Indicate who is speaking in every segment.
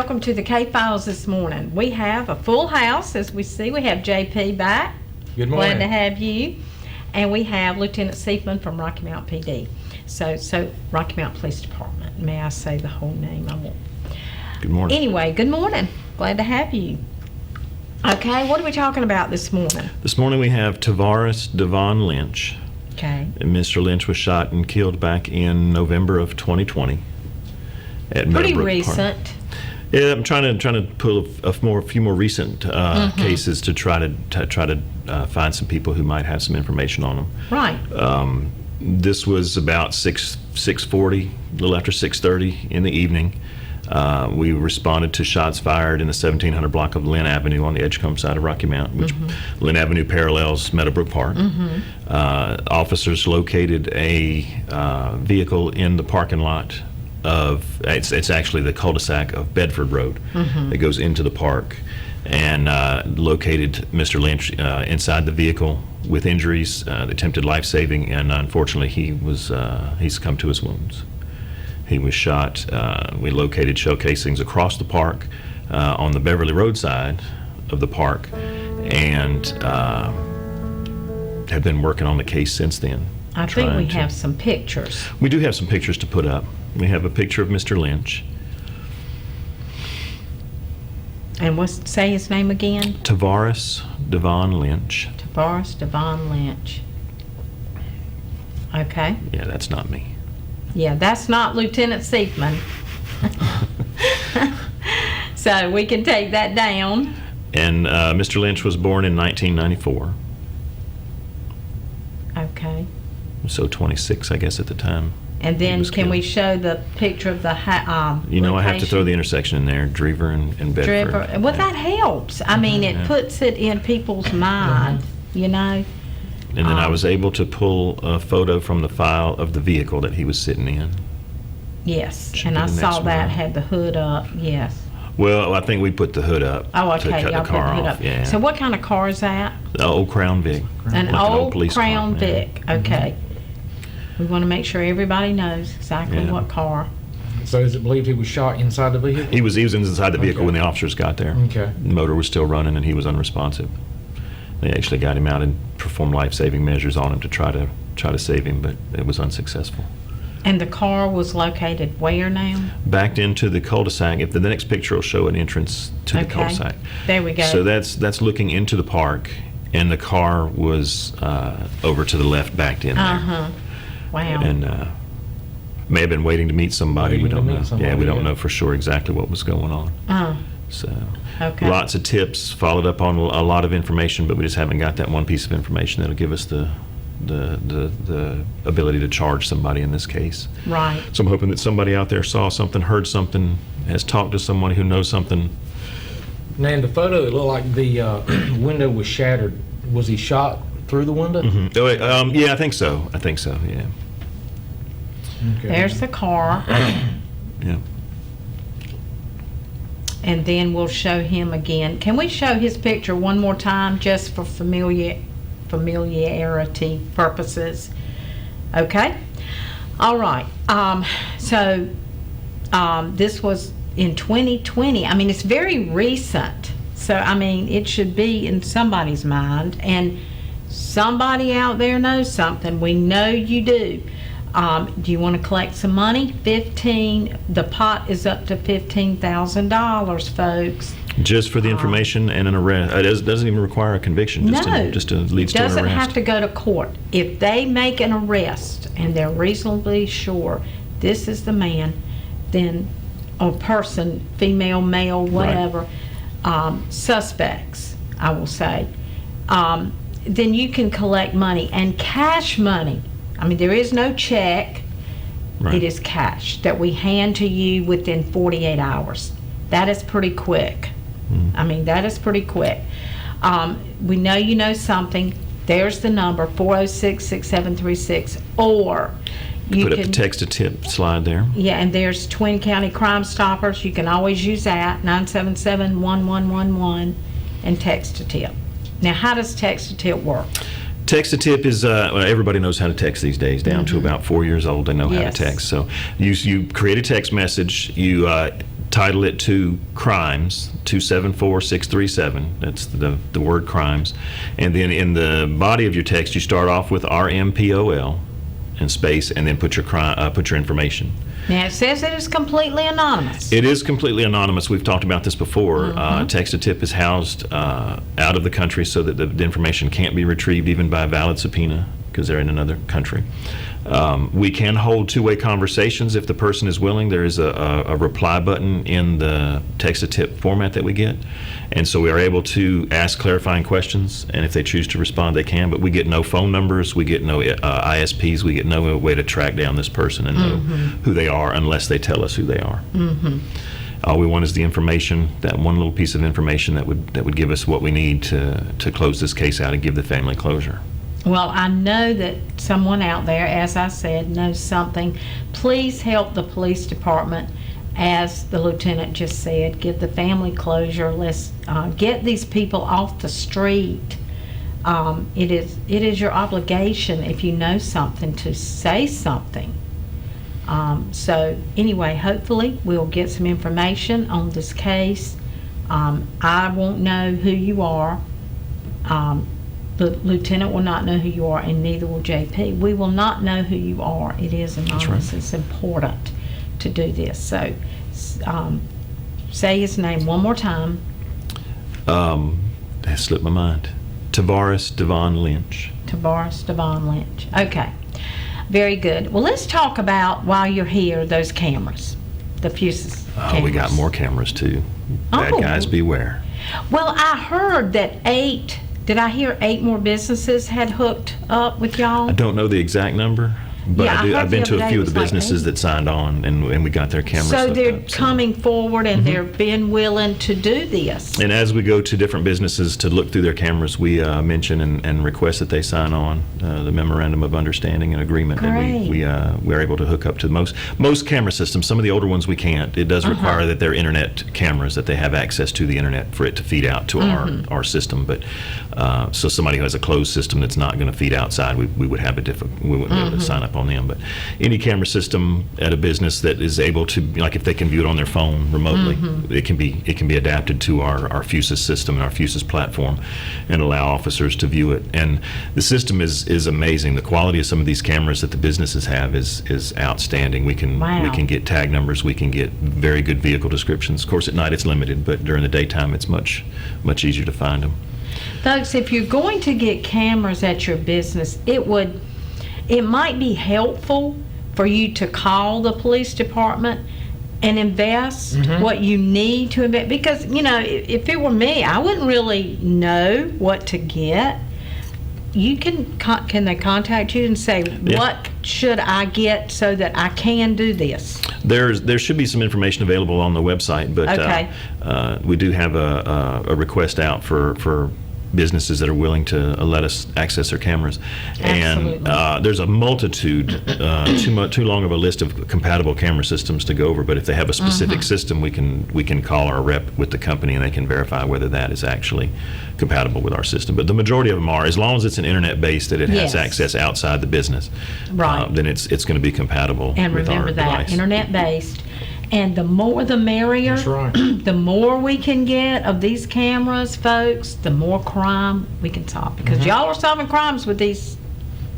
Speaker 1: welcome to the K-Files this morning. We have a full house, as we see. We have JP back.
Speaker 2: Good morning.
Speaker 1: Glad to have you. And we have Lieutenant Seifman from Rocky Mount PD. So Rocky Mount Police Department. May I say the whole name? I won't.
Speaker 3: Good morning.
Speaker 1: Anyway, good morning. Glad to have you. Okay, what are we talking about this morning?
Speaker 3: This morning we have Tavares Devon Lynch.
Speaker 1: Okay.
Speaker 3: And Mr. Lynch was shot and killed back in November of 2020 at
Speaker 1: Pretty
Speaker 3: Meadowbrook
Speaker 1: recent.
Speaker 3: Park. Yeah, I'm trying to pull a few more recent cases to try to find some people who might have some information on them.
Speaker 1: Right.
Speaker 3: This was about 6:40, a little after 6:30 in the evening. We responded to shots fired in the 1700 block of Lynn Avenue on the Edgecombe side of Rocky Mount, which Lynn Avenue parallels Meadowbrook Park. Officers located a vehicle in the parking lot of, it's actually the cul-de-sac of Bedford Road that goes into the park, and located Mr. Lynch inside the vehicle with injuries, attempted life-saving, and unfortunately he's succumbed to his wounds. He was shot. We located shell casings across the park on the Beverly Road side of the park, and have been working on the case since then.
Speaker 1: I think we have some pictures.
Speaker 3: We do have some pictures to put up. We have a picture of Mr. Lynch.
Speaker 1: And say his name again?
Speaker 3: Tavares Devon Lynch.
Speaker 1: Tavares Devon Lynch. Okay.
Speaker 3: Yeah, that's not me.
Speaker 1: Yeah, that's not Lieutenant Seifman. So we can take that down.
Speaker 3: And Mr. Lynch was born in 1994.
Speaker 1: Okay.
Speaker 3: So 26, I guess, at the time.
Speaker 1: And then can we show the picture of the
Speaker 3: You know, I have to throw
Speaker 1: location?
Speaker 3: the intersection in there, Drever and Bedford.
Speaker 1: Driver. Well, that helps. I mean, it puts it in people's mind, you know.
Speaker 3: And then I was able to pull a photo from the file of the vehicle that he was sitting in.
Speaker 1: Yes,
Speaker 3: Should
Speaker 1: and
Speaker 3: be
Speaker 1: I
Speaker 3: the
Speaker 1: saw
Speaker 3: next
Speaker 1: that
Speaker 3: one.
Speaker 1: had the hood up. Yes.
Speaker 3: Well, I think we put the hood up
Speaker 1: Oh,
Speaker 3: to
Speaker 1: okay.
Speaker 3: cut
Speaker 1: Y'all
Speaker 3: the car
Speaker 1: put the hood
Speaker 3: off.
Speaker 1: up.
Speaker 3: Yeah.
Speaker 1: So what kind of car is that?
Speaker 3: The old Crown Vic.
Speaker 1: An
Speaker 3: Like
Speaker 1: old
Speaker 3: police car,
Speaker 1: Crown
Speaker 3: yeah.
Speaker 1: Vic. Okay. We want to make sure everybody knows exactly
Speaker 3: Yeah.
Speaker 1: what car.
Speaker 2: So is it believed he was shot inside the vehicle?
Speaker 3: He was inside the vehicle
Speaker 2: Okay.
Speaker 3: when the officers got there.
Speaker 2: Okay.
Speaker 3: The motor was still running and he was unresponsive. They actually got him out and performed life-saving measures on him to try to save him, but it was unsuccessful.
Speaker 1: And the car was located where now?
Speaker 3: Backed into the cul-de-sac. If the next picture will show an entrance to the
Speaker 1: Okay.
Speaker 3: cul-de-sac.
Speaker 1: There we go.
Speaker 3: So that's looking into the park, and the car was over to the left, backed in there.
Speaker 1: Uh-huh. Wow.
Speaker 3: And may have been waiting to meet somebody. We
Speaker 2: Waiting to
Speaker 3: don't
Speaker 2: meet
Speaker 3: know.
Speaker 2: somebody,
Speaker 3: Yeah, we don't
Speaker 2: yeah.
Speaker 3: know for sure exactly what was going on. So
Speaker 1: Okay.
Speaker 3: lots of tips, followed up on a lot of information, but we just haven't got that one piece of information that'll give us the ability to charge somebody in this case.
Speaker 1: Right.
Speaker 3: So I'm hoping that somebody out there saw something, heard something, has talked to someone who knows something.
Speaker 2: Now, in the photo, it looked like the window was shattered. Was he shot through the window?
Speaker 3: Oh, wait, yeah, I think so. Yeah.
Speaker 2: Okay.
Speaker 1: There's the car.
Speaker 3: Yeah.
Speaker 1: And then we'll show him again. Can we show his picture one more time just for familiarity purposes? Okay. All right. So this was in 2020. I mean, it's very recent. So, I mean, it should be in somebody's mind. And somebody out there knows something. We know you do. Do you want to collect some money? The pot is up to $15,000, folks.
Speaker 3: Just for the information and an arrest. It doesn't even require a conviction. Just to leads to an arrest.
Speaker 1: Doesn't have to go to court. If they make an arrest and they're reasonably sure this is the man, then, or person, female, male, whatever, suspects, I will say, then you can collect money, and cash money. I mean, there is no check.
Speaker 3: Right.
Speaker 1: It is cash that we hand to you within 48 hours. That is pretty quick. I mean, that is pretty quick. We know you know something. There's the number, 406-6736, or you
Speaker 3: Put
Speaker 1: can
Speaker 3: up the text-to-tip slide there.
Speaker 1: Yeah, and there's Twin County Crime Stoppers. You can always use that, 977-1111, and text-to-tip. Now, how does text-to-tip work?
Speaker 3: Text-to-tip is, well, everybody knows how to text these days. Down to about 4 years old, they know how to
Speaker 1: Yes.
Speaker 3: text. So you create a text message. You title it to Crimes, 274637. That's the word crimes. And then in the body of your text, you start off with RMPOL and space, and then put your information.
Speaker 1: Now, it says it is completely anonymous.
Speaker 3: It is completely anonymous. We've talked about this before. Text-to-tip is housed out of the country so that the information can't be retrieved even by a valid subpoena because they're in another country. We can hold two-way conversations if the person is willing. There is a reply button in the text-to-tip format that we get, and so we are able to ask clarifying questions, and if they choose to respond, they can, but we get no phone numbers, we get no ISPs, we get no way to track down this person and know who they are unless they tell us who they are. All we want is the information, that one little piece of information that would give us what we need to close this case out and give the family closure.
Speaker 1: Well, I know that someone out there, as I said, knows something. Please help the police department, as the lieutenant just said. Give the family closure. Let's get these people off the street. It is your obligation, if you know something, to say something. So anyway, hopefully we'll get some information on this case. I won't know who you are. The lieutenant will not know who you are, and neither will JP. We will not know who you are. It is anonymous.
Speaker 3: Right.
Speaker 1: It's important to do this. So say his name one more time.
Speaker 3: That slipped my mind. Tavares Devon Lynch.
Speaker 1: Tavares Devon Lynch. Okay. Very good. Well, let's talk about, while you're here, those cameras. The Fuses cameras.
Speaker 3: We got more cameras too. Bad guys beware.
Speaker 1: Well, I heard that 8... Did I hear 8 more businesses had hooked up with y'all?
Speaker 3: I don't know the exact number, but
Speaker 1: Yeah,
Speaker 3: I've been to a few of the
Speaker 1: it was like
Speaker 3: businesses
Speaker 1: 8.
Speaker 3: that signed on, and we got their cameras
Speaker 1: So
Speaker 3: hooked
Speaker 1: they're
Speaker 3: up,
Speaker 1: coming forward and they're being willing to do this.
Speaker 3: And as we go to different businesses to look through their cameras, we mention and request that they sign on the memorandum of understanding and agreement.
Speaker 1: Great.
Speaker 3: And we're able to hook up to most camera systems. Some of the older ones we can't. It does require that they're internet cameras, that they have access to the internet for it to feed out to our system. But so somebody who has a closed system that's not going to feed outside, we would have we wouldn't be able to sign up on them. But any camera system at a business that is able to, like if they can view it on their phone remotely, it can be adapted to our Fuses system and our Fuses platform and allow officers to view it. And the system is amazing. The quality of some of these cameras that the businesses have is outstanding. We can get tag numbers, we can get very good vehicle descriptions. Of course, at night it's limited, but during the daytime it's much easier to find them.
Speaker 1: Folks, if you're going to get cameras at your business, it might be helpful for you to call the police department and invest what you need to invest. Because, if it were me, I wouldn't really know what to get. You can they contact you and say, what should I get so that I can do this?
Speaker 3: There should be some information available on the website, but we do have a request out for businesses that are willing to let us access their cameras.
Speaker 1: Absolutely.
Speaker 3: And there's a multitude, too long of a list of compatible camera systems to go over, but if they have a specific system, we can call our rep with the company and they can verify whether that is actually compatible with our system. But the majority of them are, as long as it's an internet-based, that it has access outside the business, then it's going to be compatible
Speaker 1: and
Speaker 3: with our
Speaker 1: remember that,
Speaker 3: device.
Speaker 1: internet-based. And the more the merrier.
Speaker 2: That's right.
Speaker 1: The more we can get of these cameras, folks, the more crime we can solve. Because y'all are solving crimes with these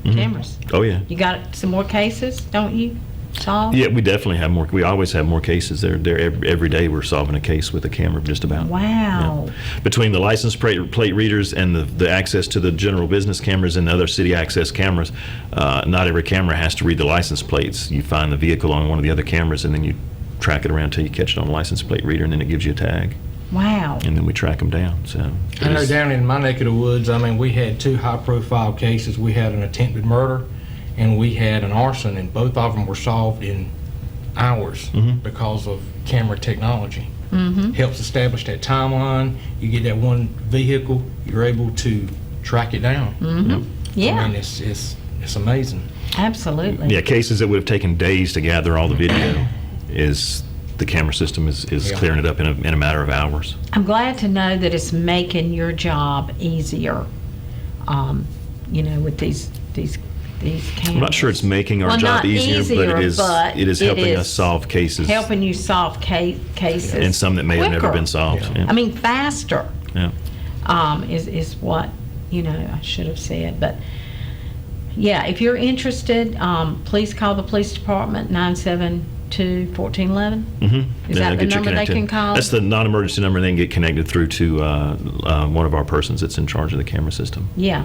Speaker 1: cameras.
Speaker 3: Oh, yeah.
Speaker 1: You got some more cases, don't you, solve?
Speaker 3: Yeah, we definitely have more. We always have more cases. They're every day we're solving a case with a camera, just about.
Speaker 1: Wow.
Speaker 3: Yeah. Between the license plate readers and the access to the general business cameras and the other city access cameras, not every camera has to read the license plates. You find the vehicle on one of the other cameras, and then you track it around until you catch it on a license plate reader, and then it gives you a tag.
Speaker 1: Wow.
Speaker 3: And then we track them down. So
Speaker 2: I know down in my neck of the woods, we had 2 high-profile cases. We had an attempted murder, and we had an arson, and both of them were solved in hours because of camera technology. Helps establish that timeline. You get that one vehicle, you're able to track it down.
Speaker 1: Yeah.
Speaker 2: It's amazing.
Speaker 1: Absolutely.
Speaker 3: Yeah, cases that would have taken days to gather all the video is the camera system is clearing it up in a matter of hours.
Speaker 1: I'm glad to know that it's making your job easier. With these these cameras.
Speaker 3: I'm not sure it's making our
Speaker 1: Well,
Speaker 3: job
Speaker 1: not
Speaker 3: easier, but it is helping us solve cases.
Speaker 1: Helping you solve cases.
Speaker 3: And some that may have never
Speaker 1: quicker.
Speaker 3: been solved.
Speaker 2: Yeah.
Speaker 3: Yeah.
Speaker 1: I mean, faster.
Speaker 3: Yeah.
Speaker 1: Is what, I should have said. But yeah, if you're interested, please call the police department, 972-1411.
Speaker 3: Mm-hmm.
Speaker 1: Is that the number they can call?
Speaker 3: That's the non-emergency number. They can get connected through to one of our persons that's in charge of the camera system.
Speaker 1: Yeah.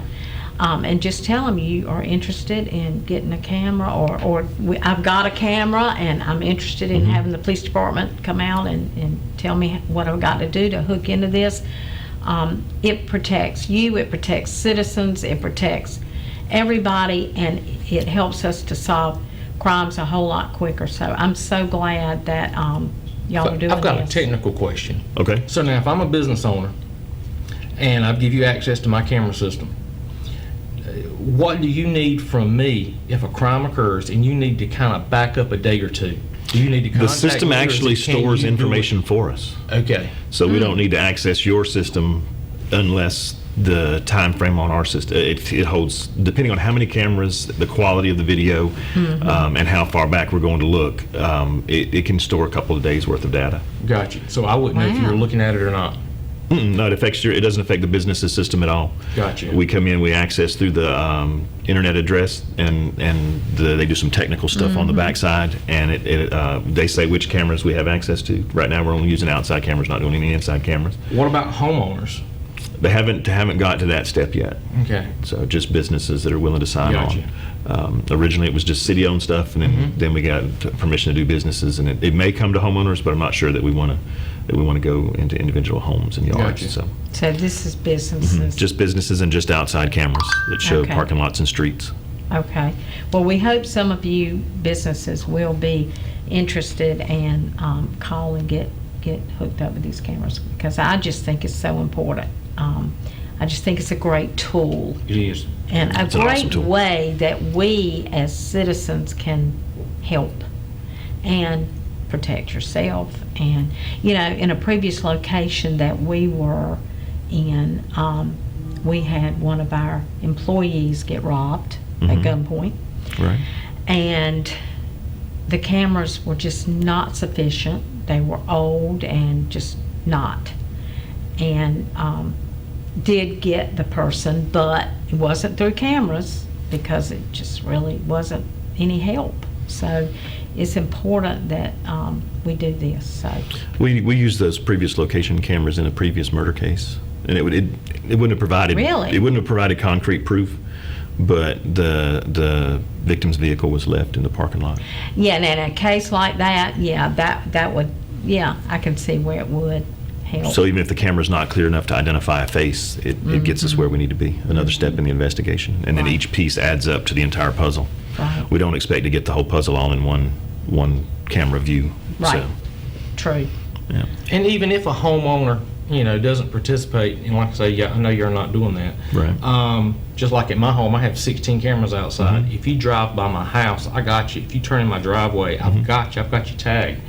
Speaker 1: And just tell them you are interested in getting a camera, or I've got a camera and I'm interested in having the police department come out and tell me what I've got to do to hook into this. It protects you, it protects citizens, it protects everybody, and it helps us to solve crimes a whole lot quicker. So I'm so glad that y'all are doing this.
Speaker 2: I've got a technical question.
Speaker 3: Okay.
Speaker 2: So now, if I'm a business owner and I give you access to my camera system, what do you need from me if a crime occurs and you need to kind of back up a day or two? Do you need to contact
Speaker 3: The system
Speaker 2: me, or
Speaker 3: actually
Speaker 2: can
Speaker 3: stores
Speaker 2: you do it?
Speaker 3: information for us.
Speaker 2: Okay.
Speaker 3: So we don't need to access your system unless the time frame on our system, it holds, depending on how many cameras, the quality of the video, and how far back we're going to look, it can store a couple of days worth of data.
Speaker 2: Gotcha. So I wouldn't know if you were
Speaker 1: Wow.
Speaker 2: looking at it or not.
Speaker 3: No, it doesn't affect the business's system at all.
Speaker 2: Gotcha.
Speaker 3: We come in, we access through the internet address, and they do some technical stuff on the backside, and they say which cameras we have access to. Right now, we're only using outside cameras, not doing any inside cameras.
Speaker 2: What about homeowners?
Speaker 3: They haven't got to that step yet.
Speaker 2: Okay.
Speaker 3: So just businesses that are willing to sign
Speaker 2: Gotcha.
Speaker 3: on. Originally, it was just city-owned stuff, and then we got permission to do businesses, and it may come to homeowners, but I'm not sure that we want to go into individual homes and yards.
Speaker 2: Gotcha.
Speaker 1: So this is businesses.
Speaker 3: Just businesses and just outside cameras that show
Speaker 1: Okay.
Speaker 3: parking lots and streets.
Speaker 1: Okay. Well, we hope some of you businesses will be interested and call and get hooked up with these cameras, because I just think it's so important. I just think it's a great tool
Speaker 2: It is.
Speaker 1: and a
Speaker 3: It's an awesome
Speaker 1: great
Speaker 3: tool.
Speaker 1: way that we as citizens can help and protect yourself. And in a previous location that we were in, we had one of our employees get robbed at gunpoint,
Speaker 3: Right.
Speaker 1: and the cameras were just not sufficient. They were old and just not, and did get the person, but it wasn't through cameras because it just really wasn't any help. So it's important that we do this. So
Speaker 3: We used those previous location cameras in a previous murder case, and it wouldn't have provided
Speaker 1: Really?
Speaker 3: It wouldn't have provided concrete proof, but the victim's vehicle was left in the parking lot.
Speaker 1: yeah, and in a case like that, that would, I can see where it would help.
Speaker 3: So even if the camera's not clear enough to identify a face, it gets us where we need to be. Another step in the investigation, and then
Speaker 1: Right.
Speaker 3: each piece adds up to the entire puzzle.
Speaker 1: Right.
Speaker 3: We don't expect to get the whole puzzle all in one camera view.
Speaker 1: Right.
Speaker 3: So,
Speaker 1: True.
Speaker 3: yeah.
Speaker 2: And even if a homeowner, doesn't participate, and like I say, I know you're not doing that.
Speaker 3: Right.
Speaker 2: Just like at my home, I have 16 cameras outside. If you drive by my house, I got you. If you turn in my driveway, I've got you. I've got you tagged.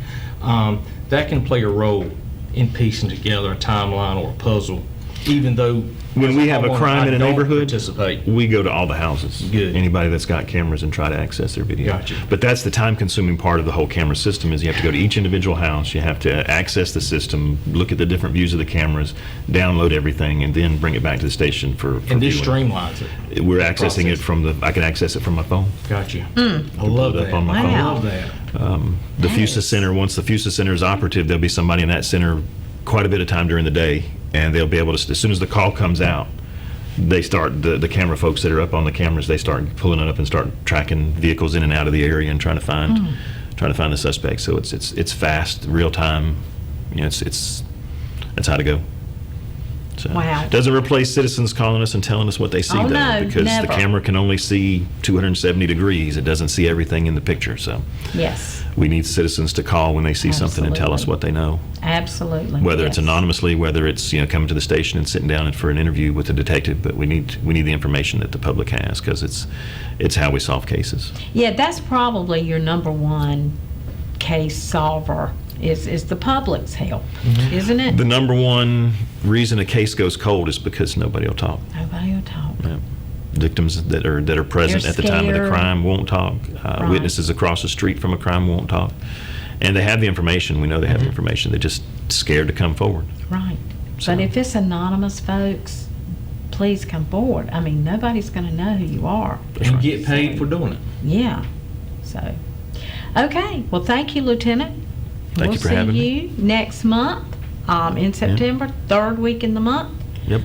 Speaker 2: That can play a role in piecing together a timeline or a puzzle, even though
Speaker 3: When we have a
Speaker 2: homeowner,
Speaker 3: crime in
Speaker 2: I
Speaker 3: a
Speaker 2: don't
Speaker 3: neighborhood,
Speaker 2: participate.
Speaker 3: we go to all the houses.
Speaker 2: Good.
Speaker 3: Anybody that's got cameras and try to access their video.
Speaker 2: Gotcha.
Speaker 3: But that's the time-consuming part of the whole camera system is you have to go to each individual house, you have to access the system, look at the different views of the cameras, download everything, and then bring it back to the station for
Speaker 2: And this
Speaker 3: viewing.
Speaker 2: streamlines it.
Speaker 3: We're accessing it
Speaker 2: process.
Speaker 3: I can access it from my phone.
Speaker 2: Got you. I love
Speaker 3: pull it up
Speaker 2: that.
Speaker 3: on my
Speaker 2: I
Speaker 1: phone.
Speaker 2: love that.
Speaker 3: The FUSA Center, once the FUSA Center is operative, there'll be somebody in that center quite a bit of time during the day, and they'll be able to, as soon as the call comes out, they start, the camera folks that are up on the cameras, they start pulling it up and start tracking vehicles in and out of the area and trying to find the suspect. So it's fast, real time. It's that's how to go. So,
Speaker 1: Wow.
Speaker 3: Doesn't replace citizens calling us and telling us what they see,
Speaker 1: Oh,
Speaker 3: though,
Speaker 1: no,
Speaker 3: because
Speaker 1: never.
Speaker 3: the camera can only see 270 degrees. It doesn't see everything in the picture. So
Speaker 1: Yes,
Speaker 3: we need citizens to call when they see something and tell us
Speaker 1: Absolutely.
Speaker 3: what they know.
Speaker 1: absolutely.
Speaker 3: Whether it's
Speaker 1: yes.
Speaker 3: anonymously, whether it's coming to the station and sitting down for an interview with a detective, but we need the information that the public has because it's how we solve cases.
Speaker 1: Yeah, that's probably your number one case solver is the public's help, isn't it?
Speaker 3: The number one reason a case goes cold is because nobody will talk.
Speaker 1: Nobody will talk.
Speaker 3: Yeah. victims that are present
Speaker 1: They're
Speaker 3: at the time of the
Speaker 1: scared.
Speaker 3: crime won't talk.
Speaker 1: Right.
Speaker 3: Witnesses across the street from a crime won't talk. And they have the information. We know they have the information. They're just scared to come forward.
Speaker 1: Right.
Speaker 3: So-
Speaker 1: But if it's anonymous, folks, please come forward. I mean, nobody's going to know who you are.
Speaker 2: And get paid for doing it.
Speaker 1: Yeah. So, okay. Well, thank you, Lieutenant.
Speaker 3: Thank you for having me.
Speaker 1: We'll see you next month in September, third week in the month.
Speaker 3: Yep.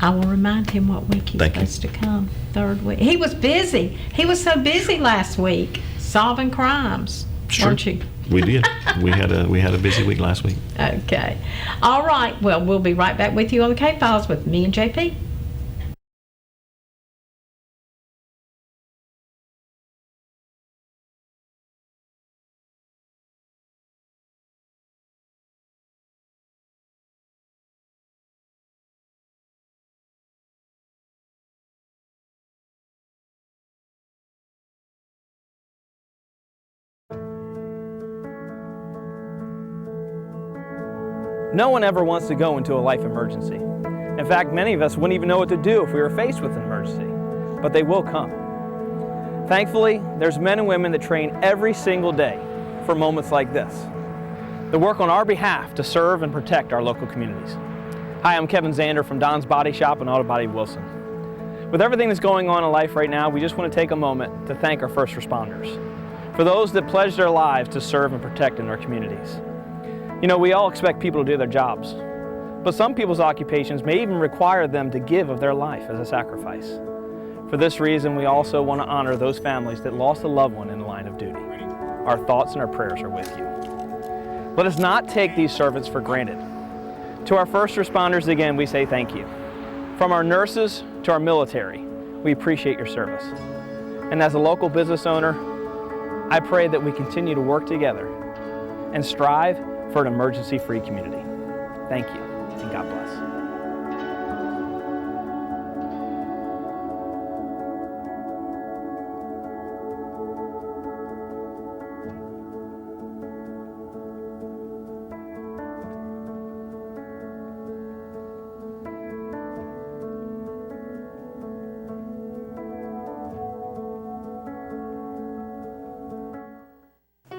Speaker 1: I will remind him what week he's
Speaker 3: Thank you.
Speaker 1: supposed to come. Third week. He was busy. He was so busy last week solving crimes,
Speaker 3: Sure.
Speaker 1: weren't you?
Speaker 3: We did. We had a busy week last week.
Speaker 1: Okay. All right. Well, we'll be right back with you on the K-Files with me and JP.
Speaker 4: No one ever wants to go into a life emergency. In fact, many of us wouldn't even know what to do if we were faced with an emergency, but they will come. Thankfully, there's men and women that train every single day for moments like this. They work on our behalf to serve and protect our local communities. Hi, I'm Kevin Zander from Don's Body Shop and Auto Body Wilson. With everything that's going on in life right now, we just want to take a moment to thank our first responders, for those that pledged their lives to serve and protect in our communities. You know, we all expect people to do their jobs, but some people's occupations may even require them to give of their life as a sacrifice. For this reason, we also want to honor those families that lost a loved one in the line of duty. Our thoughts and our prayers are with you. Let us not take these servants for granted. To our first responders, again, we say thank you. From our nurses to our military, we appreciate your service. And as a local business owner, I pray that we continue to work together and strive for an emergency-free community. Thank you, and God bless.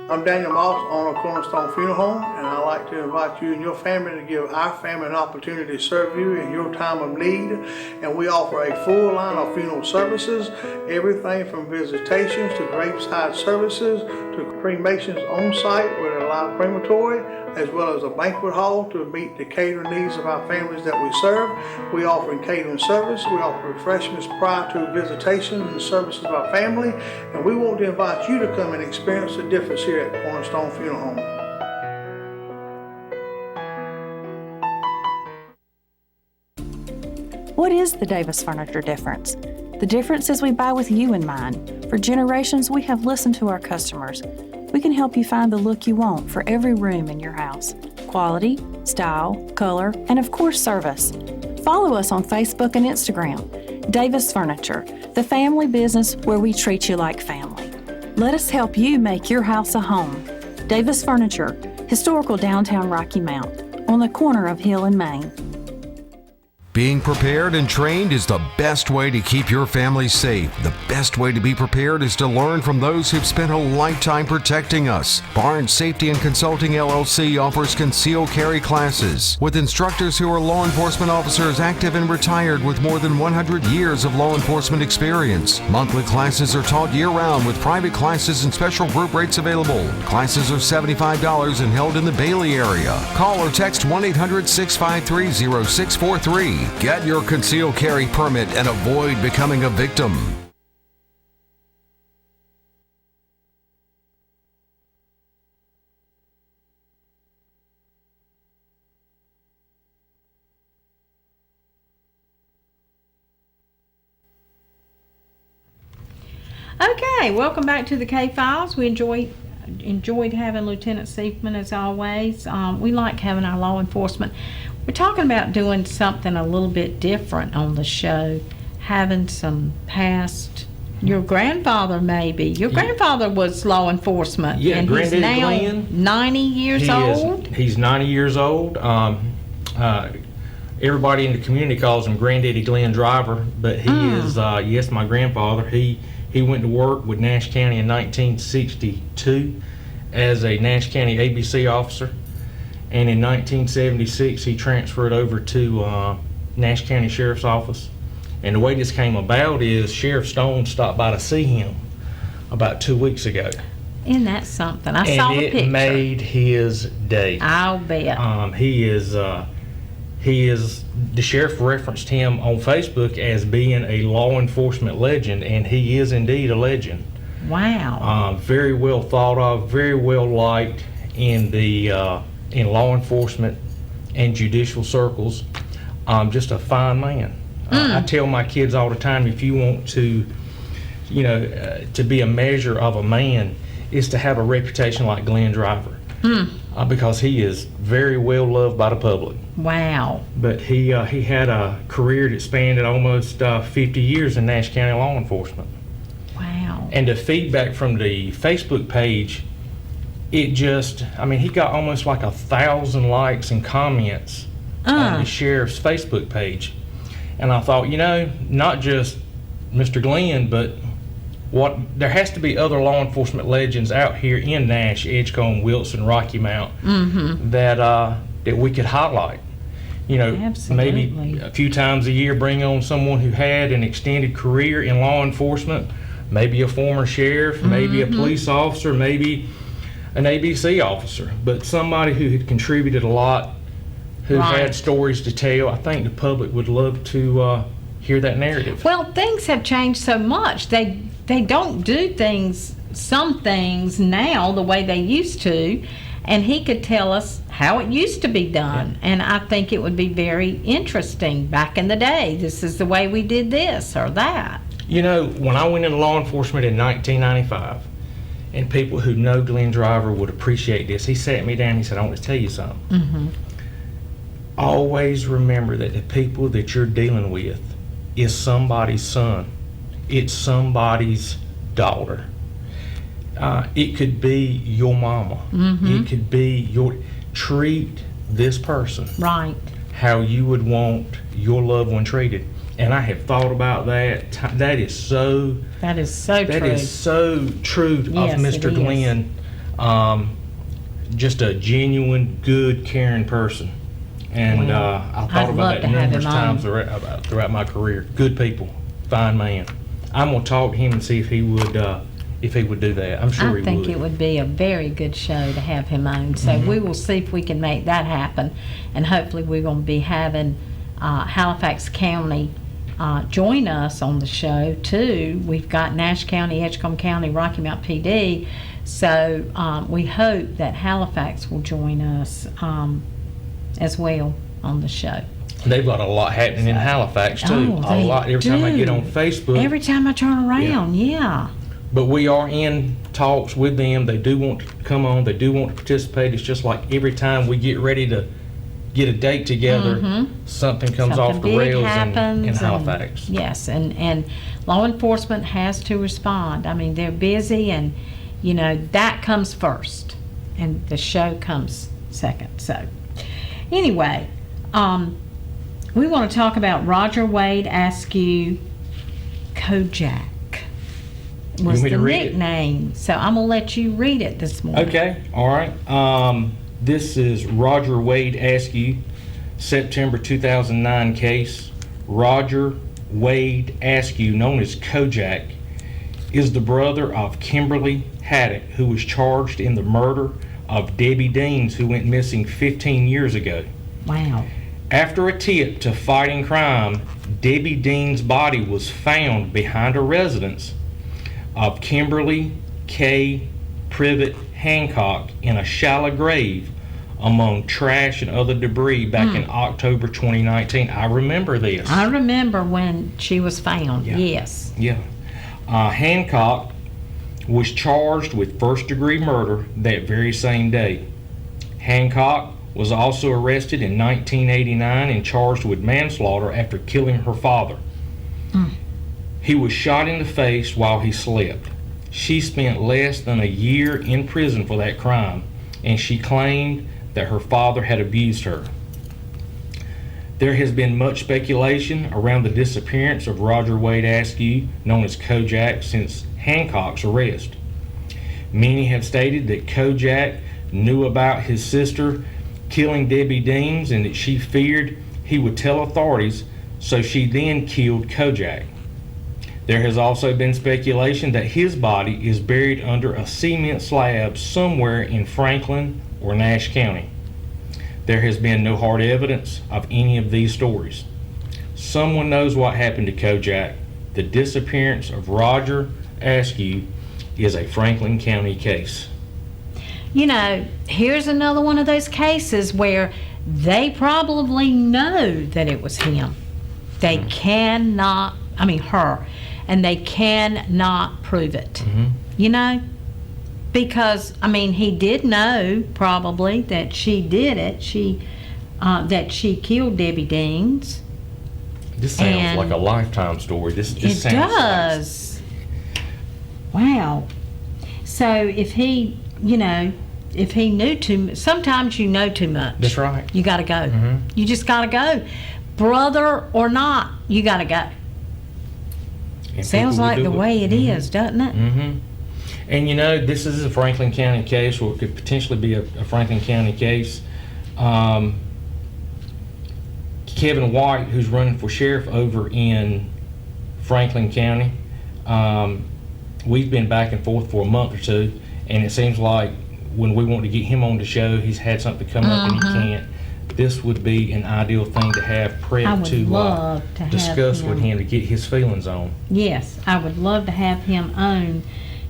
Speaker 5: I'm Daniel Moss, owner of Cornerstone Funeral Home, and I'd like to invite you and your family to give our family an opportunity to serve you in your time of need. And we offer a full line of funeral services, everything from visitations to graveside services to cremations on site with a live crematory, as well as a banquet hall to meet the catering needs of our families that we serve. We offer catering service. We offer refreshments prior to visitations and services of our family. And we want to invite you to come and experience the difference here at Cornerstone Funeral Home.
Speaker 6: What is the Davis Furniture difference? The difference is we buy with you in mind. For generations, we have listened to our customers. We can help you find the look you want for every room in your house. Quality, style, color, and of course, service. Follow us on Facebook and Instagram. Davis Furniture, the family business where we treat you like family. Let us help you make your house a home. Davis Furniture, historical downtown Rocky Mount, on the corner of Hill and Main.
Speaker 7: Being prepared and trained is the best way to keep your family safe. The best way to be prepared is to learn from those who've spent a lifetime protecting us. Barnes Safety and Consulting LLC offers concealed carry classes with instructors who are law enforcement officers active and retired with more than 100 years of law enforcement experience. Monthly classes are taught year-round with private classes and special group rates available. Classes are $75 and held in the Bailey area. Call or text 1-800-653-0643. Get your concealed carry permit and avoid becoming a victim.
Speaker 1: Okay, welcome back to the K-Files. We enjoyed having Lieutenant Seifman as always. We like having our law enforcement. We're talking about doing something a little bit different on the show, having some past. Your grandfather, maybe. Your grandfather was law enforcement,
Speaker 2: Yeah,
Speaker 1: and he's
Speaker 2: Granddaddy
Speaker 1: now
Speaker 2: Glenn.
Speaker 1: 90 years old.
Speaker 2: He's 90 years old. everybody in the community calls him Granddaddy Glenn Driver, but he is, yes, my grandfather. He went to work with Nash County in 1962 as a Nash County ABC officer, and in 1976 he transferred over to Nash County Sheriff's Office. And the way this came about is Sheriff Stone stopped by to see him about 2 weeks ago.
Speaker 1: Isn't that something? I saw the picture.
Speaker 2: And it made his day.
Speaker 1: I'll bet.
Speaker 2: He is, the sheriff referenced him on Facebook as being a law enforcement legend, and he is indeed a legend.
Speaker 1: Wow.
Speaker 2: Very well thought of, very well liked in the in law enforcement and judicial circles. Just a fine man. I tell my kids all the time, if you want to, to be a measure of a man, is to have a reputation like Glenn Driver. Because he is very well loved by the public.
Speaker 1: Wow.
Speaker 2: But he had a career that spanned almost 50 years in Nash County law enforcement.
Speaker 1: Wow.
Speaker 2: And the feedback from the Facebook page, he got almost like 1,000 likes and comments on the sheriff's Facebook page. And I thought, not just Mr. Glenn, but there has to be other law enforcement legends out here in Nash, Edgecombe, Wilson, Rocky Mount that we could highlight.
Speaker 1: Absolutely.
Speaker 2: Maybe a few times a year bring on someone who had an extended career in law enforcement, maybe a former sheriff, maybe a police officer, maybe an ABC officer, but somebody who had contributed a lot, who had stories to tell. I think the public would love to hear that narrative.
Speaker 1: Well, things have changed so much. They don't do some things now the way they used to, and he could tell us how it used to be done. Yeah. And I think it would be very interesting. Back in the day, this is the way we did this or that.
Speaker 2: When I went into law enforcement in 1995, and people who know Glenn Driver would appreciate this, he sat me down and he said, I want to tell you something. Always remember that the people that you're dealing with is somebody's son. It's somebody's daughter. It could be your mama. It could be treat this person how you would want your loved one treated. And I have thought about that. That is so true. That is so true of Mr. Glenn. Just a genuine, good, caring person. And I thought about that numerous times throughout my career. Good people, fine man. I'm gonna talk to him and see if he would do that. I'm sure he would. I think
Speaker 1: it would be a very good show to have him on. So we will see if we can make that happen, and hopefully we're going to be having Halifax County join us on the show too. We've got Nash County, Edgecombe County, Rocky Mount PD. So we hope that Halifax will join us as well on the show.
Speaker 2: They've got a lot happening in Halifax too. A lot every time I get on Facebook.
Speaker 1: Every time I turn around, yeah.
Speaker 2: But we are in talks with them. They do want to come on. They do want to participate. It's just like every time we get ready to get a date together, something comes off the rails in Halifax.
Speaker 1: Yes, and law enforcement has to respond. I mean, they're busy, and that comes first, and the show comes second. So anyway, we want to talk about Roger Wade Askew. Kojak was the nickname. So I'm going to let you read it this morning.
Speaker 2: Okay, all right. This is Roger Wade Askew, September 2009 case. Roger Wade Askew, known as Kojak, is the brother of Kimberly Haddock, who was charged in the murder of Debbie Deans, who went missing 15 years ago.
Speaker 1: Wow.
Speaker 2: After a tip to fighting crime, Debbie Dean's body was found behind a residence of Kimberly K. Privet Hancock in a shallow grave among trash and other debris back in October 2019. I remember this.
Speaker 1: I remember when she was found, yes.
Speaker 2: Yeah. Hancock was charged with first-degree murder that very same day. Hancock was also arrested in 1989 and charged with manslaughter after killing her father. He was shot in the face while he slept. She spent less than a year in prison for that crime, and she claimed that her father had abused her. There has been much speculation around the disappearance of Roger Wade Askew, known as Kojak, since Hancock's arrest. Many have stated that Kojak knew about his sister killing Debbie Deans and that she feared he would tell authorities, so she then killed Kojak. There has also been speculation that his body is buried under a cement slab somewhere in Franklin or Nash County. There has been no hard evidence of any of these stories. Someone knows what happened to Kojak. The disappearance of Roger Askew is a Franklin County case.
Speaker 1: You know, here's another one of those cases where they probably know that it was him. They cannot, I mean her, and they cannot prove it. You know? Because, I mean, he did know probably that she did it. That she killed Debbie Deans.
Speaker 2: This sounds
Speaker 1: And
Speaker 2: like a Lifetime story. This
Speaker 1: It
Speaker 2: sounds
Speaker 1: does. Wow. So if he, you know, if he knew too, sometimes you know too much.
Speaker 2: That's right.
Speaker 1: You got to go. You just got to go, brother or not. You got to go.
Speaker 2: And
Speaker 1: Sounds
Speaker 2: people will
Speaker 1: like
Speaker 2: do
Speaker 1: the
Speaker 2: it.
Speaker 1: way it is, doesn't it?
Speaker 2: And you know, this is a Franklin County case, or it could potentially be a Franklin County case. Kevin White, who's running for sheriff over in Franklin County, we've been back and forth for a month or two, and it seems like when we want to get him on the show, he's had something come up and he can't. This would be an ideal thing to have
Speaker 1: I
Speaker 2: prep
Speaker 1: would
Speaker 2: to
Speaker 1: love to have
Speaker 2: discuss with
Speaker 1: him.
Speaker 2: him to get his feelings on.
Speaker 1: Yes, I would love to have him on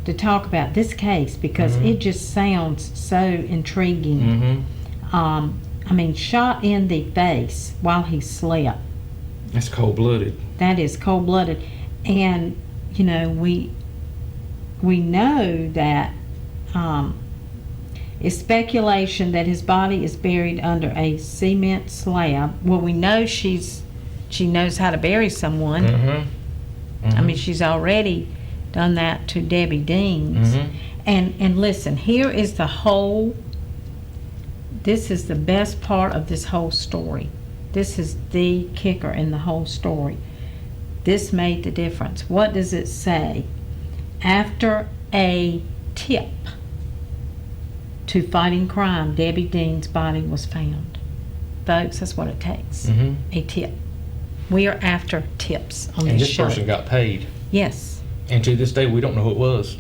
Speaker 1: to talk about this case because it just sounds so intriguing. I mean, shot in the face while he slept.
Speaker 2: That's cold-blooded.
Speaker 1: That is cold-blooded. And, you know, we know that it's speculation that his body is buried under a cement slab. Well, we know she knows how to bury someone. I mean, she's already done that to Debbie Deans. And listen, here is this is the best part of this whole story. This is the kicker in the whole story. This made the difference. What does it say? After a tip to fighting crime, Debbie Dean's body was found. Folks, that's what it takes. A tip. We are after tips on
Speaker 2: And
Speaker 1: this
Speaker 2: this
Speaker 1: show.
Speaker 2: person got paid.
Speaker 1: Yes.
Speaker 2: And to this day, we don't know who it was.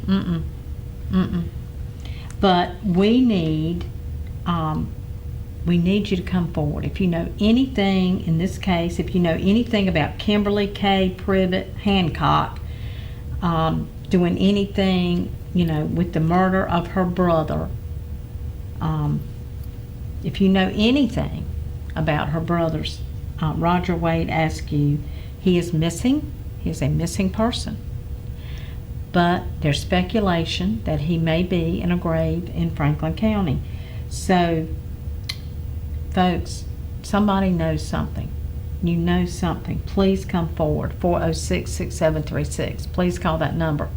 Speaker 1: But we need you to come forward. If you know anything in this case, if you know anything about Kimberly K. Privet Hancock doing anything, you know, with the murder of her brother, if you know anything about her brother's Roger Wade Askew, he is missing. He is a missing person. But there's speculation that he may be in a grave in Franklin County. So, folks, somebody knows something. You know something. Please come forward. 406-6736. Please call that number.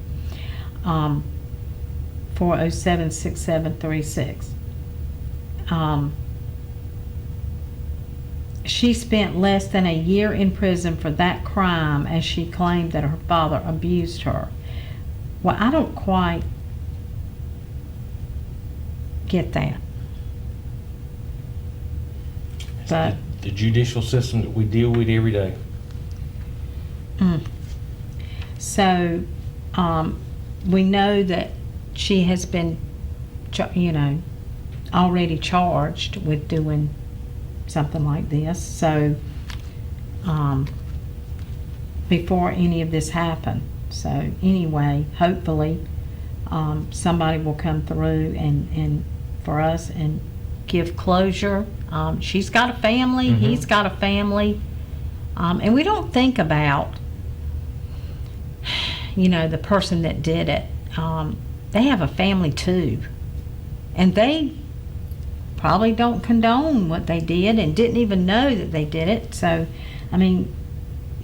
Speaker 1: 407-6736. She spent less than a year in prison for that crime as she claimed that her father abused her. Well, I don't quite get that. But
Speaker 2: The judicial system that we deal with every day.
Speaker 1: so we know that she has been, already charged with doing something like this. So before any of this happened. So anyway, hopefully somebody will come through and for us and give closure. She's got a family, he's got a family, and we don't think about, the person that did it. They have a family too, and they probably don't condone what they did and didn't even know that they did it. So, I mean,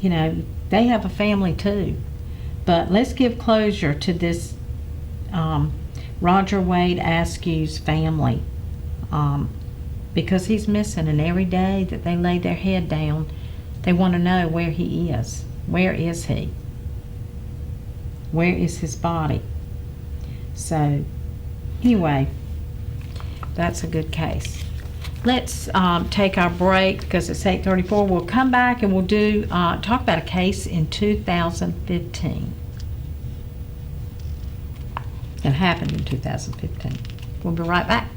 Speaker 1: they have a family too. But let's give closure to this Roger Wade Askew's family, because he's missing, and every day that they lay their head down, they want to know where he is. Where is he? Where is his body? So, anyway, that's a good case. Let's take our break because it's 8:34. We'll come back and we'll do talk about a case in 2015. It happened in 2015. We'll be right back.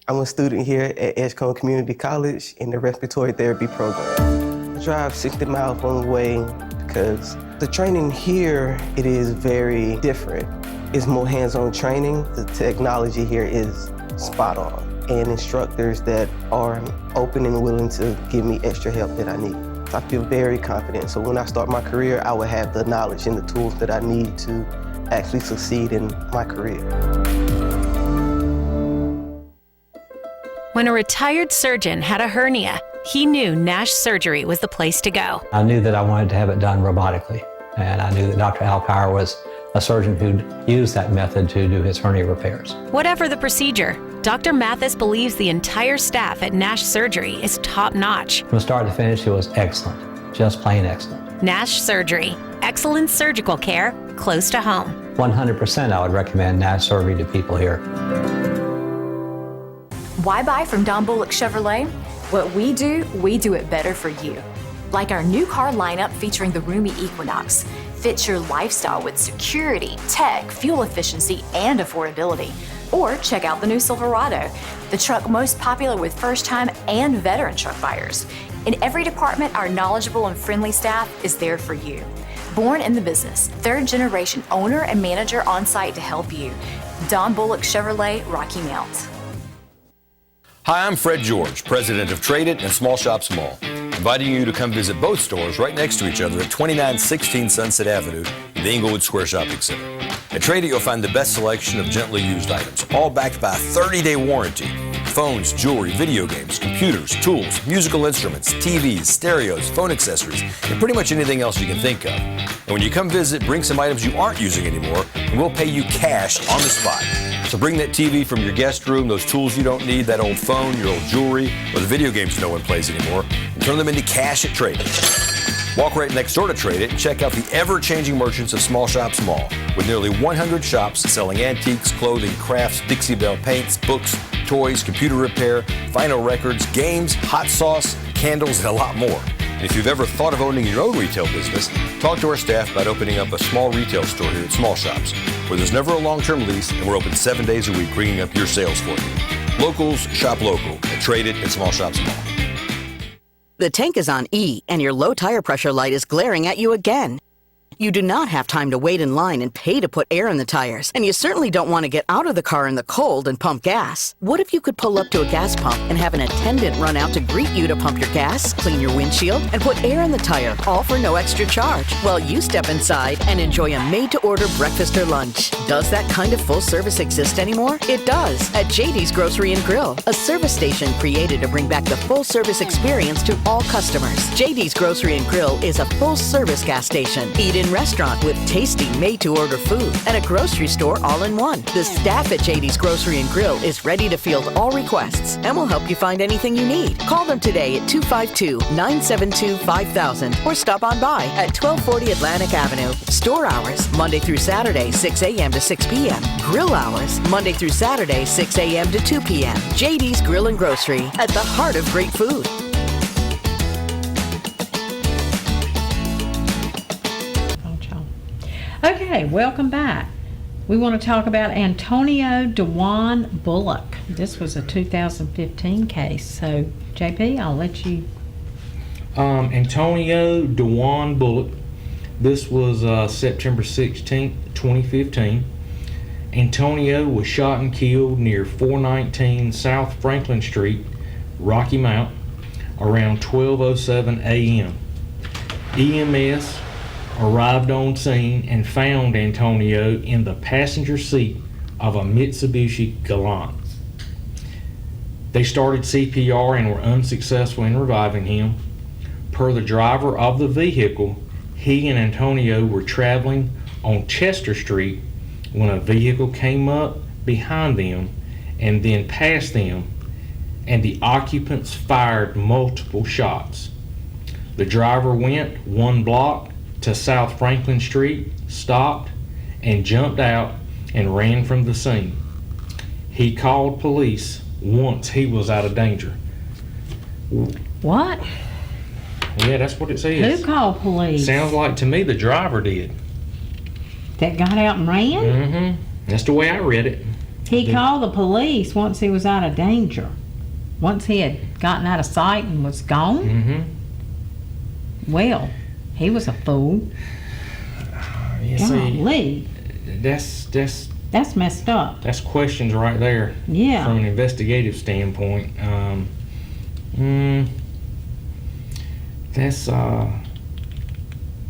Speaker 8: I'm a student here at Askew Community College in the respiratory therapy program. I drive 60 miles one way because the training here, it is very different. It's more hands-on training. The technology here is spot on, and instructors that are open and willing to give me extra help that I need. I feel very confident, so when I start my career, I will have the knowledge and the tools that I need to actually succeed in my career.
Speaker 9: When a retired surgeon had a hernia, he knew Nash Surgery was the place to go.
Speaker 10: I knew that I wanted to have it done robotically, and I knew that Dr. Alkire was a surgeon who'd used that method to do his hernia repairs.
Speaker 9: Whatever the procedure, Dr. Mathis believes the entire staff at Nash Surgery is top-notch.
Speaker 10: From start to finish, it was excellent, just plain excellent.
Speaker 9: Nash Surgery, excellent surgical care close to home.
Speaker 10: 100% I would recommend Nash Surgery to people here.
Speaker 11: Why buy from Don Bullock Chevrolet? What we do it better for you. Like our new car lineup featuring the roomy Equinox. Fits your lifestyle with security, tech, fuel efficiency, and affordability. Or check out the new Silverado, the truck most popular with first-time and veteran truck buyers. In every department, our knowledgeable and friendly staff is there for you. Born in the business, third-generation owner and manager on site to help you. Don Bullock Chevrolet, Rocky Mount.
Speaker 12: Hi, I'm Fred George, president of Trade It and Small Shops Mall, inviting you to come visit both stores right next to each other at 2916 Sunset Avenue in the Inglewood Square Shopping Center. At Trade It, you'll find the best selection of gently used items, all backed by a 30-day warranty. Phones, jewelry, video games, computers, tools, musical instruments, TVs, stereos, phone accessories, and pretty much anything else you can think of. And when you come visit, bring some items you aren't using anymore, and we'll pay you cash on the spot. So bring that TV from your guest room, those tools you don't need, that old phone, your old jewelry, or the video games no one plays anymore, and turn them into cash at Trade It. Walk right next door to Trade It and check out the ever-changing merchants of Small Shops Mall, with nearly 100 shops selling antiques, clothing, crafts, Dixie Belle paints, books, toys, computer repair, vinyl records, games, hot sauce, candles, and a lot more. And if you've ever thought of owning your own retail business, talk to our staff about opening up a small retail store here at Small Shops, where there's never a long-term lease and we're open 7 days a week bringing up your sales for you. Locals shop local at Trade It and Small Shops Mall.
Speaker 13: The tank is on E, and your low tire pressure light is glaring at you again. You do not have time to wait in line and pay to put air in the tires, and you certainly don't want to get out of the car in the cold and pump gas. What if you could pull up to a gas pump and have an attendant run out to greet you to pump your gas, clean your windshield, and put air in the tire, all for no extra charge, while you step inside and enjoy a made-to-order breakfast or lunch? Does that kind of full service exist anymore? It does at JD's Grocery and Grill, a service station created to bring back the full service experience to all customers. JD's Grocery and Grill is a full service gas station. Eat in restaurant with tasty made-to-order food and a grocery store all in one. The staff at JD's Grocery and Grill is ready to field all requests and will help you find anything you need. Call them today at 252-972-5000 or stop on by at 1240 Atlantic Avenue. Store hours, Monday through Saturday, 6 a.m. to 6 p.m. Grill hours, Monday through Saturday, 6 a.m. to 2 p.m. JD's Grill and Grocery, at the heart of great food.
Speaker 1: Okay, welcome back. We want to talk about Antonio Dewan Bullock. This was a 2015 case. So, JP, I'll let you.
Speaker 2: Antonio Dewan Bullock. This was September 16th, 2015. Antonio was shot and killed near 419 South Franklin Street, Rocky Mount, around 12:07 a.m. EMS arrived on scene and found Antonio in the passenger seat of a Mitsubishi Galant. They started CPR and were unsuccessful in reviving him. Per the driver of the vehicle, he and Antonio were traveling on Chester Street when a vehicle came up behind them and then past them, and the occupants fired multiple shots. The driver went 1 block to South Franklin Street, stopped, and jumped out and ran from the scene. He called police once he was out of danger.
Speaker 1: What?
Speaker 2: Yeah, that's what it says.
Speaker 1: Who called police?
Speaker 2: Sounds like to me the driver did.
Speaker 1: That got out and ran?
Speaker 2: Mm-hmm. That's the way I read it.
Speaker 1: He called the police once he was out of danger. Once he had gotten out of sight and was gone?
Speaker 2: Mm-hmm.
Speaker 1: Well, he was a fool.
Speaker 2: You
Speaker 1: Golly.
Speaker 2: See,
Speaker 1: that's messed up.
Speaker 2: That's questions right there.
Speaker 1: Yeah.
Speaker 2: From an investigative standpoint. That's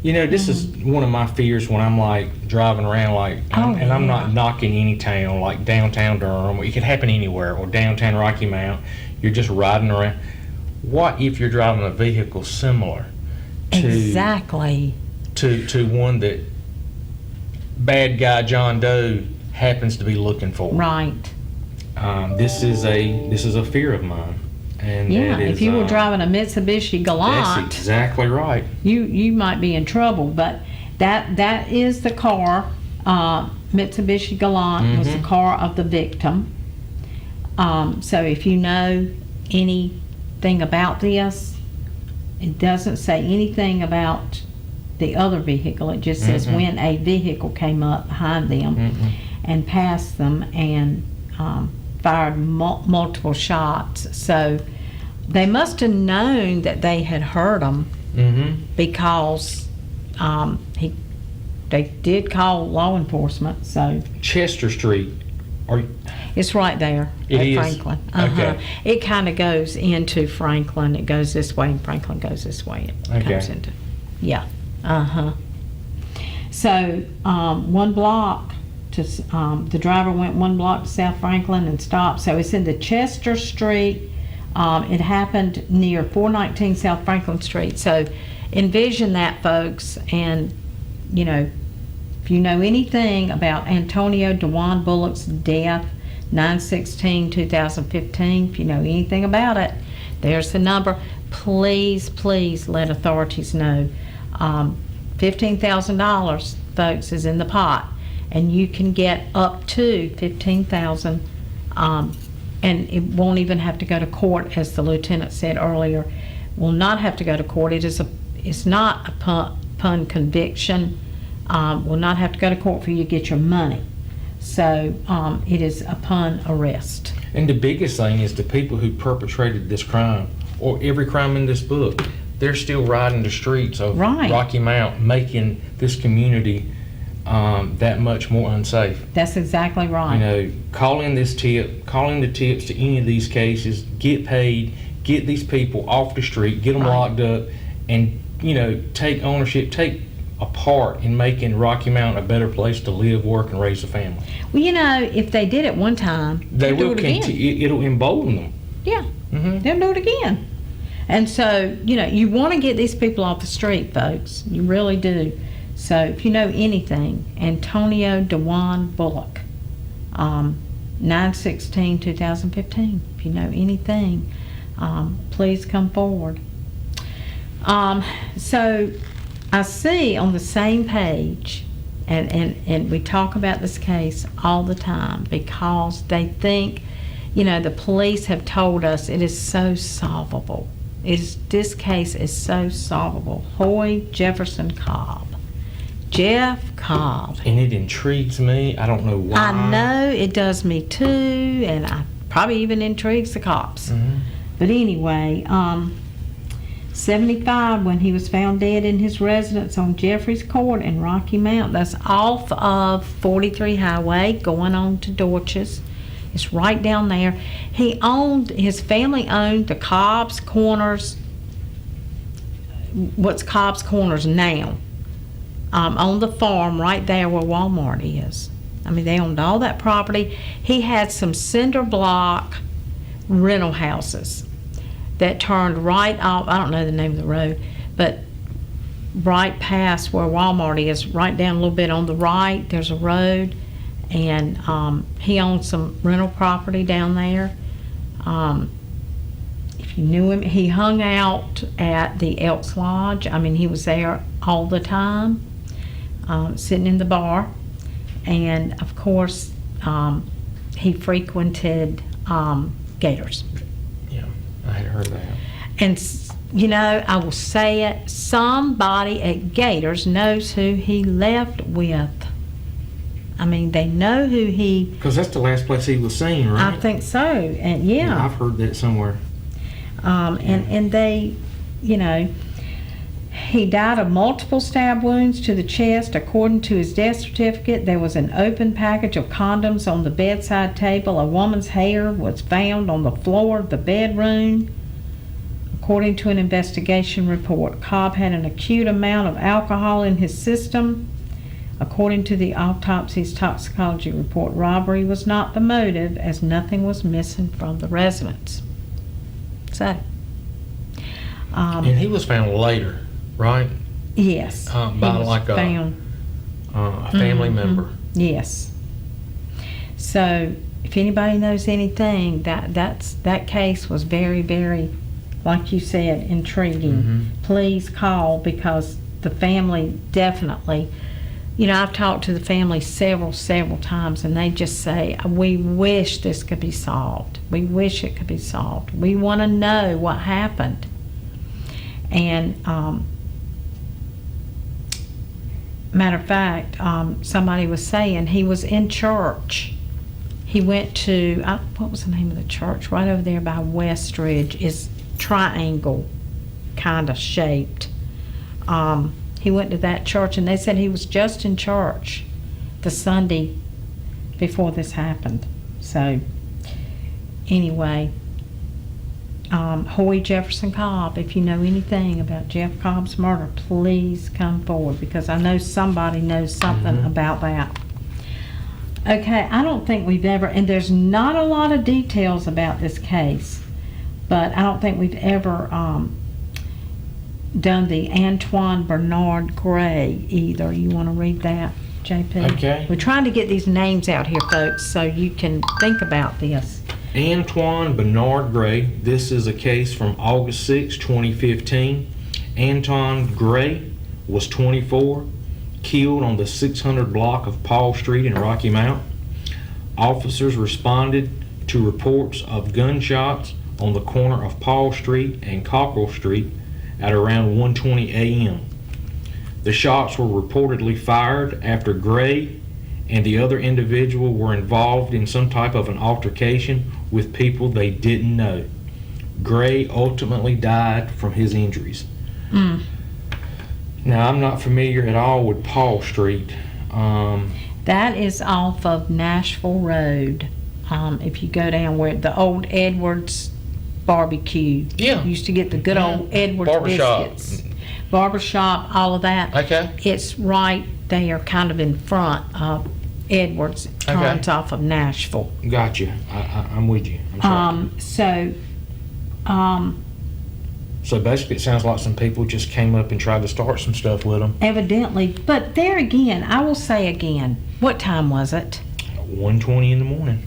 Speaker 2: this is one of my fears when I'm like driving around, I'm not knocking any town like downtown Durham, or it could happen anywhere, or downtown Rocky Mount. You're just riding around. What if you're driving a vehicle similar to
Speaker 1: exactly
Speaker 2: to one that bad guy John Doe happens to be looking for?
Speaker 1: Right.
Speaker 2: This is a fear of mine. And
Speaker 1: yeah,
Speaker 2: that is,
Speaker 1: if you were driving a Mitsubishi Galant,
Speaker 2: that's exactly right.
Speaker 1: You might be in trouble, but that is the car. Mitsubishi Galant was the car of the victim. So if you know anything about this, it doesn't say anything about the other vehicle. It just says when a vehicle came up behind them and passed them and fired multiple shots. So they must have known that they had hurt him because they did call law enforcement. So
Speaker 2: Chester Street,
Speaker 1: it's right there at Franklin.
Speaker 2: Okay.
Speaker 1: It kind of goes into Franklin. It goes this way, and Franklin goes this way. It comes into, yeah. So 1 block. The driver went 1 block to South Franklin and stopped. So it's in the Chester Street. It happened near 419 South Franklin Street. So envision that, folks. And, if you know anything about Antonio DeJuan Bullock's death, 9/16/2015, if you know anything about it, there's the number. Please let authorities know. $15,000, folks, is in the pot. And you can get up to $15,000, and it won't even have to go to court, as the lieutenant said earlier. Will not have to go to court. It's not upon conviction. Will not have to go to court for you to get your money. So it is upon arrest.
Speaker 2: And the biggest thing is the people who perpetrated this crime, or every crime in this book, they're still riding the streets of Rocky Mount, making this community that much more unsafe.
Speaker 1: That's exactly right.
Speaker 2: Calling the tips to any of these cases, get paid, get these people off the street, get them locked up, and take ownership, take a part in making Rocky Mount a better place to live, work, and raise a family.
Speaker 1: Well, if they did it one time,
Speaker 2: they will
Speaker 1: do it again.
Speaker 2: It'll embolden them.
Speaker 1: Yeah, they'll do it again. And so, you want to get these people off the street, folks. You really do. So if you know anything, Antonio DeJuan Bullock, 9/16/2015. If you know anything, please come forward. So I see on the same page, and we talk about this case all the time because they think, the police have told us it is so solvable. This case is so solvable. Hoy Jefferson Cobb. Jeff Cobb.
Speaker 2: And it intrigues me. I don't know why.
Speaker 1: I know it does me too, and I probably even intrigues the cops. But anyway, 75 when he was found dead in his residence on Jeffries Court in Rocky Mount. That's off of 43 Highway going on to Dorches. It's right down there. His family owned the Cobb's Corners, what's Cobb's Corners now. On the farm right there where Walmart is. I mean, they owned all that property. He had some cinder block rental houses that turned right off, I don't know the name of the road, but right past where Walmart is, right down a little bit on the right, there's a road, and he owned some rental property down there. If you knew him, he hung out at the Elks Lodge. I mean, he was there all the time, sitting in the bar. And of course, he frequented Gators.
Speaker 2: Yeah, I had heard that.
Speaker 1: And, you know, I will say it, somebody at Gators knows who he left with. I mean, they know who he...
Speaker 2: Because that's the last place he was seen, right?
Speaker 1: I think so, and yeah.
Speaker 2: I've heard that somewhere.
Speaker 1: And they, you know, he died of multiple stab wounds to the chest. According to his death certificate, there was an open package of condoms on the bedside table. A woman's hair was found on the floor of the bedroom. According to an investigation report, Cobb had an acute amount of alcohol in his system. According to the autopsy's toxicology report, robbery was not the motive, as nothing was missing from the residence. So,
Speaker 2: And he was found later, right?
Speaker 1: Yes.
Speaker 2: By like a family member.
Speaker 1: Yes. So, if anybody knows anything, that case was very, very, like you said, intriguing. Please call, because the family definitely, you know, I've talked to the family several times, and they just say, we wish this could be solved. We wish it could be solved. We want to know what happened. And matter of fact, somebody was saying he was in church. He went to, what was the name of the church? Right over there by Westridge is triangle kind of shaped. He went to that church, and they said he was just in church the Sunday before this happened. So, anyway, Hoy Jefferson Cobb, if you know anything about Jeff Cobb's murder, please come forward, because I know somebody knows something about that. Okay, I don't think we've ever, and there's not a lot of details about this case, but I don't think we've ever done the Antoine Bernard Gray either. You want to read that, JP?
Speaker 2: Okay.
Speaker 1: We're trying to get these names out here, folks, so you can think about this.
Speaker 2: Antoine Bernard Gray. This is a case from August 6, 2015. Antoine Gray was 24, killed on the 600 block of Paul Street in Rocky Mount. Officers responded to reports of gunshots on the corner of Paul Street and Cockrell Street at around 1:20 a.m. The shots were reportedly fired after Gray and the other individual were involved in some type of an altercation with people they didn't know. Gray ultimately died from his injuries. Now, I'm not familiar at all with Paul Street.
Speaker 1: That is off of Nashville Road. If you go down where the old Edwards barbecue.
Speaker 2: Yeah.
Speaker 1: Used to get the good old Edwards
Speaker 2: Barbershop.
Speaker 1: biscuits. Barbershop, all of that.
Speaker 2: Okay.
Speaker 1: It's right there, kind of in front of Edwards. It turns off of Nashville.
Speaker 2: Gotcha. I'm with you. I'm sorry. So basically, it sounds like some people just came up and tried to start some stuff with them.
Speaker 1: Evidently. But there again, I will say again, what time was it?
Speaker 2: 1:20 in the morning.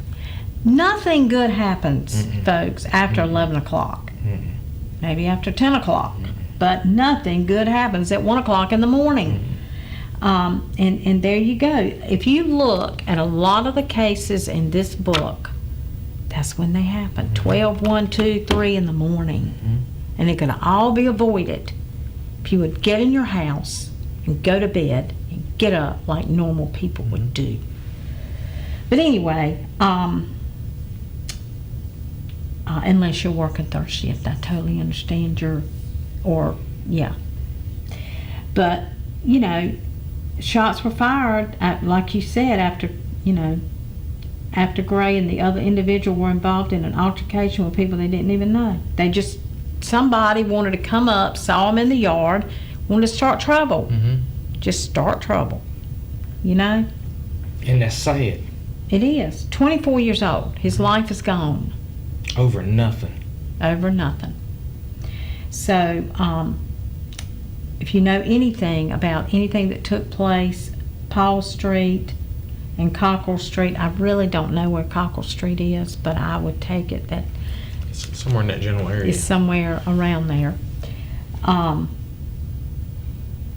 Speaker 1: Nothing good happens, folks, after 11 o'clock. Maybe after 10 o'clock. But nothing good happens at 1 o'clock in the morning. And there you go. If you look at a lot of the cases in this book, that's when they happen. 12, 1, 2, 3 in the morning. And it could all be avoided if you would get in your house and go to bed and get up like normal people would do. But anyway, unless you're working third shift, I totally understand But, you know, shots were fired, like you said, after Gray and the other individual were involved in an altercation with people they didn't even know. Somebody wanted to come up, saw them in the yard, wanted to start trouble. Just start trouble, you know?
Speaker 2: And that's sad.
Speaker 1: It is. 24 years old. His life is gone.
Speaker 2: Over nothing.
Speaker 1: Over nothing. So, if you know anything about anything that took place, Paul Street and Cockle Street, I really don't know where Cockle Street is, but I would take it that
Speaker 2: It's somewhere in that general area.
Speaker 1: it's somewhere around there.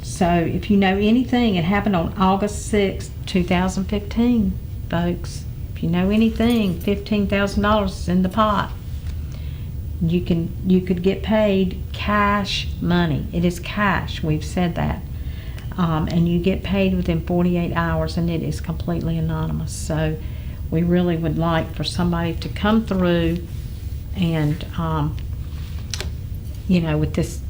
Speaker 1: So if you know anything, it happened on August 6th, 2015, folks. If you know anything, $15,000 is in the pot. You could get paid cash money. It is cash. We've said that. And you get paid within 48 hours, and it is completely anonymous. So we really would like for somebody to come through and, with this,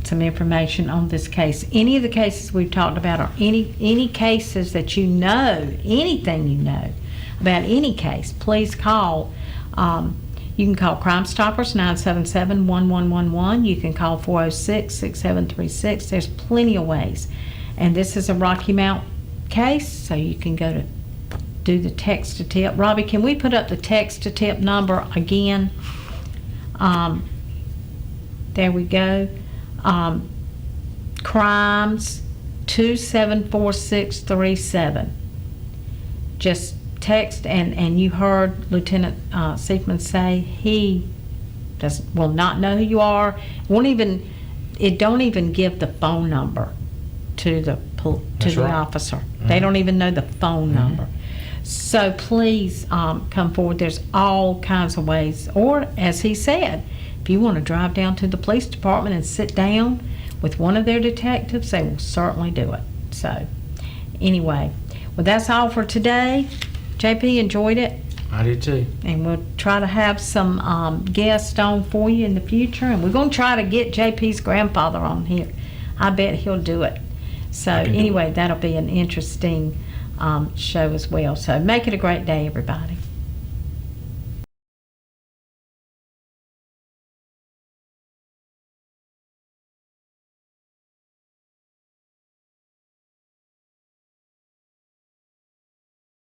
Speaker 1: some information on this case. Any of the cases we've talked about, or any cases that you know, anything you know about any case, please call. You can call Crime Stoppers, 977-1111. You can call 406-6736. There's plenty of ways. And this is a Rocky Mount case, so you can go to do the text to tip. Robbie, can we put up the text to tip number again? There we go. Crimes 274637. Just text, and you heard Lieutenant Seifman say he will not know who you are. It don't even give the phone number to the
Speaker 2: right.
Speaker 1: officer.
Speaker 2: Mm-hmm.
Speaker 1: They don't even know the phone number. So please come forward. There's all kinds of ways. Or, as he said, if you want to drive down to the police department and sit down with one of their detectives, they will certainly do it. So, anyway, well, that's all for today. JP, enjoyed it.
Speaker 2: I did too.
Speaker 1: And we'll try to have some guests on for you in the future. And we're going to try to get JP's grandfather on here. I bet he'll do it. So anyway, that'll be an interesting show as well. So make it a great day, everybody.